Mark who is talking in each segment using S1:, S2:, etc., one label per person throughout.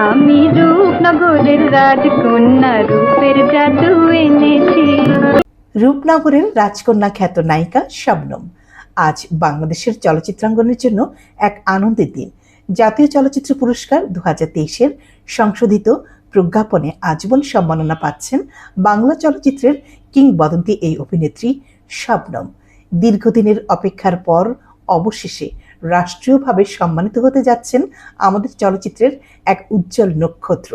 S1: আমি রূপনগরের রাজকন্যা, রূপের জাদু এনেছি।
S2: রূপনগরের রাজকন্যা খ্যাত নায়িকা শবনম আজ বাংলাদেশের চলচ্চিত্রাঙ্গনের জন্য এক আনন্দের দিন। জাতীয় চলচ্চিত্র পুরস্কার 2023-এর সংশোধিত প্রজ্ঞাপনে আজীবন সম্মাননা পাচ্ছেন বাংলা চলচ্চিত্রের কিংবদন্তি এই অভিনেত্রী শবনম। দীর্ঘদিনের অপেক্ষার পর অবশেষে রাষ্ট্রীয়ভাবে সম্মানিত হতে যাচ্ছেন আমাদের চলচ্চিত্রের এক উজ্জ্বল নক্ষত্র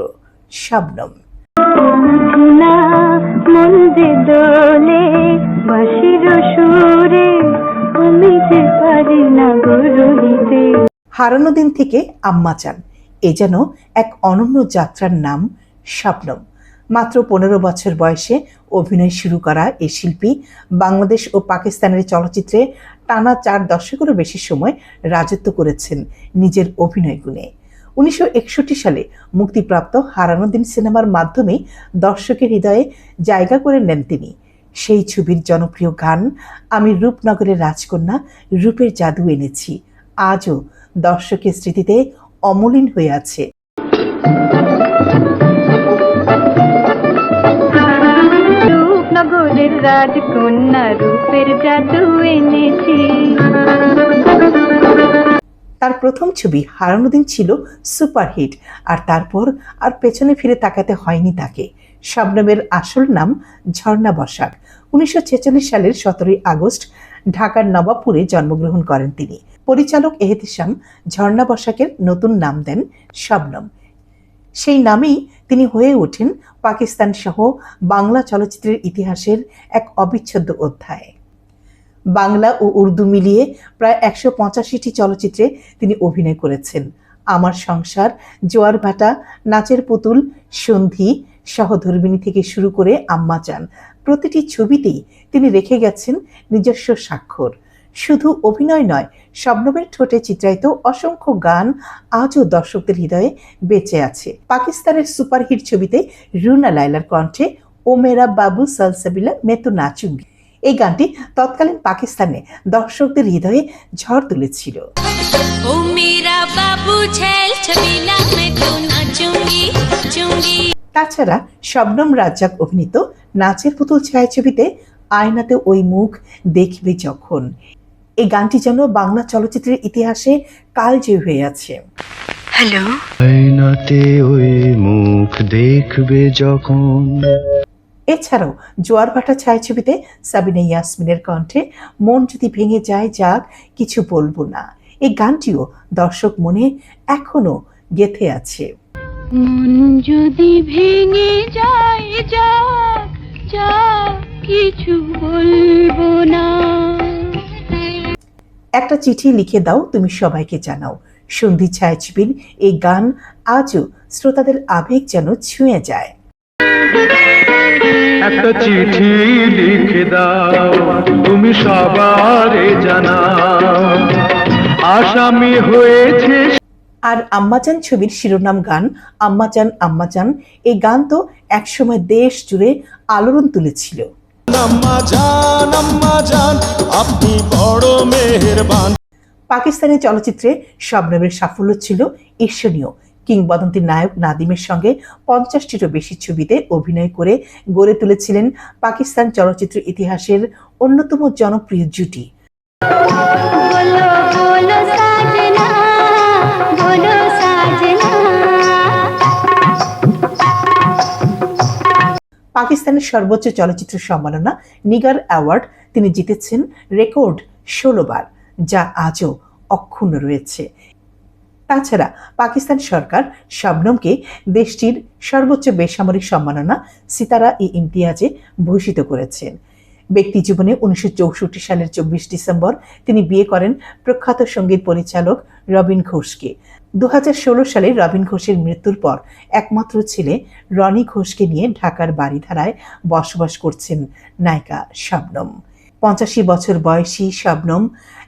S2: শবনম।
S1: মন যে দোলে বাঁশির সুরে, আমি যে পারি না গরহিতে।
S2: হারানো দিন থেকে আম্মা চান, এ যেন এক অনন্য যাত্রার নাম শবনম। মাত্র 15 বছর বয়সে অভিনয় শুরু করা এই শিল্পী বাংলাদেশ ও পাকিস্তানের চলচ্চিত্রে টানা 4 দশকেরও বেশি সময় রাজত্ব করেছেন নিজের অভিনয় গুণে। 1961 সালে মুক্তিপ্রাপ্ত হারানো দিন সিনেমার মাধ্যমে দর্শকের হৃদয়ে জায়গা করে নেন তিনি। সেই ছবির জনপ্রিয় গান আমি রূপনগরের রাজকন্যা, রূপের জাদু এনেছি আজও দর্শকের স্মৃতিতে অমলিন হয়ে আছে।
S1: রূপনগরের রাজকন্যা, রূপের জাদু এনেছি।
S2: তার প্রথম ছবি হারানো দিন ছিল সুপারহিট, আর তারপর আর পেছনে ফিরে তাকাতে হয়নি তাকে। শবনমের আসল নাম ঝর্ণা বসাক। 1946 সালের 17 আগস্ট ঢাকার নবাবপুরে জন্মগ্রহণ করেন তিনি। পরিচালক এহতেশাম ঝর্ণা বসাকের নতুন নাম দেন শবনম। সেই নামেই তিনি হয়ে ওঠেন পাকিস্তান সহ বাংলা চলচ্চিত্রের ইতিহাসের এক অবিচ্ছেদ্য অধ্যায়। বাংলা ও উর্দু মিলিয়ে প্রায় 185টি চলচ্চিত্রে তিনি অভিনয় করেছেন। আমার সংসার, জোয়ার ভাটা, নাচের পুতুল, সন্ধি, সহধর্মিণী থেকে শুরু করে আম্মা চান, প্রতিটি ছবিতেই তিনি রেখে গেছেন নিজস্ব স্বাক্ষর। শুধু অভিনয় নয়, শবনমের ঠোঁটে চিত্রায়িত অসংখ্য গান আজও দর্শকদের হৃদয়ে বেঁচে আছে। পাকিস্তানের সুপারহিট ছবিতে রুনা লায়লার কণ্ঠে ও মেরা বাবু সালসাবিলা মে তো নাচুঙ্গি, এই গানটি তৎকালীন পাকিস্তানে দর্শকদের হৃদয়ে ঝড় তুলেছিল।
S3: ও মেরা বাবু সালসাবিলা মে তো নাচুঙ্গি চুঙ্গি।
S2: তাছাড়া শবনম রাজ্জাক অভিনীত নাচের পুতুল ছায়াছবিতে আয়নাতে ওই মুখ দেখবে যখন, এই গানটি যেন বাংলা চলচ্চিত্রের ইতিহাসে কালজয়ী হয়ে আছে।
S3: হ্যালো,
S4: আয়নাতে ওই মুখ দেখবে যখন।
S2: এছাড়াও জোয়ার ভাটা ছায়াছবিতে সাবিনা ইয়াসমিনের কণ্ঠে মন যদি ভেঙে যায় যাক কিছু বলবো না, এই গানটিও দর্শক মনে এখনো গেঁথে আছে।
S1: মন যদি ভেঙে যায় যাক যাক কিছু বলবো না।
S2: একটা চিঠি লিখে দাও তুমি সবাইকে জানাও, সন্ধি ছায়াছবির এই গান আজও শ্রোতাদের আবেগ যেন ছুঁয়ে যায়।
S4: একটা চিঠি লিখে দাও তুমি সবারে জানাও, আসামি হয়েছে।
S2: আর আম্মাজান ছবির শিরোনাম গান আম্মাজান আম্মাজান, এই গান তো একসময় দেশ জুড়ে আলোড়ন তুলেছিল।
S4: আপনি বড় মেহেরবান।
S2: পাকিস্তানি চলচ্চিত্রে শবনমের সাফল্য ছিল ঈর্ষণীয়। কিংবদন্তি নায়ক নাদিমের সঙ্গে 50টিরও বেশি ছবিতে অভিনয় করে গড়ে তুলেছিলেন পাকিস্তান চলচ্চিত্র ইতিহাসের অন্যতম জনপ্রিয় জুটি। পাকিস্তানের সর্বোচ্চ চলচ্চিত্র সম্মাননা নিগার অ্যাওয়ার্ড তিনি জিতেছেন রেকর্ড 16 বার, যা আজও অক্ষুণ্ণ রয়েছে। তাছাড়া পাকিস্তান সরকার শবনমকে দেশটির সর্বোচ্চ বেসামরিক সম্মাননা সিতারা-ই-ইমতিয়াজে ভূষিত করেছেন। ব্যক্তি জীবনে 1964 সালের 24 ডিসেম্বর তিনি বিয়ে করেন প্রখ্যাত সঙ্গীত পরিচালক রবিন ঘোষকে। 2016 সালে রবিন ঘোষের মৃত্যুর পর একমাত্র ছেলে রনি ঘোষকে নিয়ে ঢাকার বারিধারায় বসবাস করছেন নায়িকা শবনম। 85 বছর বয়সী শবনম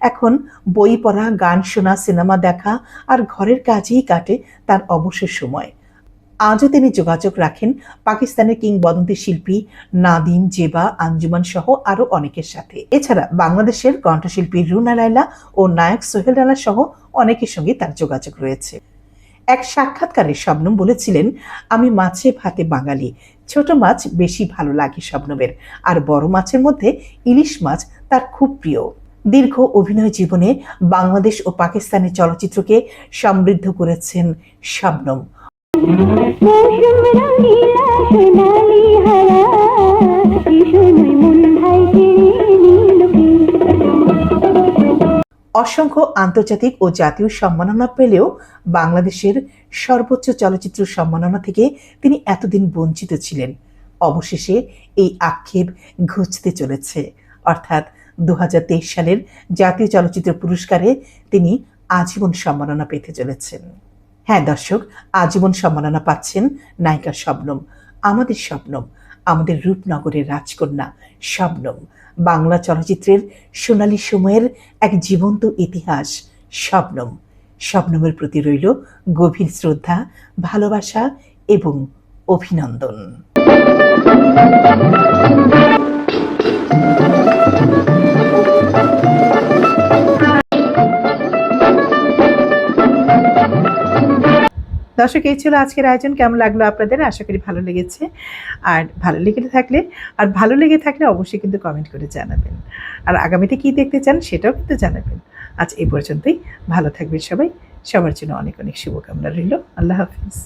S2: এখন বই পড়া, গান শোনা, সিনেমা দেখা আর ঘরের কাজেই কাটে তার অবসর সময়। আজও তিনি যোগাযোগ রাখেন পাকিস্তানের কিংবদন্তি শিল্পী নাদিম, জেবা, আঞ্জুমান সহ আরো অনেকের সাথে। এছাড়া বাংলাদেশের কণ্ঠশিল্পী রুনা লায়লা ও নায়ক সোহেল রানা সহ অনেকের সঙ্গে তার যোগাযোগ রয়েছে। এক সাক্ষাৎকারে শবনম বলেছিলেন, আমি মাছে ভাতে বাঙালি, ছোট মাছ বেশি ভালো লাগে শবনমের, আর বড় মাছের মধ্যে ইলিশ মাছ তার খুব প্রিয়। দীর্ঘ অভিনয় জীবনে বাংলাদেশ ও পাকিস্তানের চলচ্চিত্রকে সমৃদ্ধ করেছেন শবনম। অসংখ্য আন্তর্জাতিক ও জাতীয় সম্মাননা পেলেও বাংলাদেশের সর্বোচ্চ চলচ্চিত্র সম্মাননা থেকে তিনি এতদিন বঞ্চিত ছিলেন। অবশেষে এই আক্ষেপ ঘুচতে চলেছে, অর্থাৎ 2023 সালের জাতীয় চলচ্চিত্র পুরস্কারে তিনি আজীবন সম্মাননা পেতে চলেছেন। হ্যাঁ দর্শক, আজীবন সম্মাননা পাচ্ছেন নায়িকা শবনম, আমাদের শবনম, আমাদের রূপনগরের রাজকন্যা শবনম, বাংলা চলচ্চিত্রের সোনালী সময়ের এক জীবন্ত ইতিহাস শবনম। শবনমের প্রতি রইল গভীর শ্রদ্ধা, ভালোবাসা এবং অভিনন্দন। দর্শক, এই ছিল আজকের আয়োজন। কেমন লাগলো আপনাদের? আশা করি ভালো লেগেছে। আর ভালো লেগে থাকলে অবশ্যই কিন্তু কমেন্ট করে জানাবেন। আর আগামীতে কি দেখতে চান সেটাও কিন্তু জানাবেন। আজ এই পর্যন্তই। ভালো থাকবেন সবাই। সবার জন্য অনেক অনেক শুভকামনা রইল। আল্লাহ হাফিজ।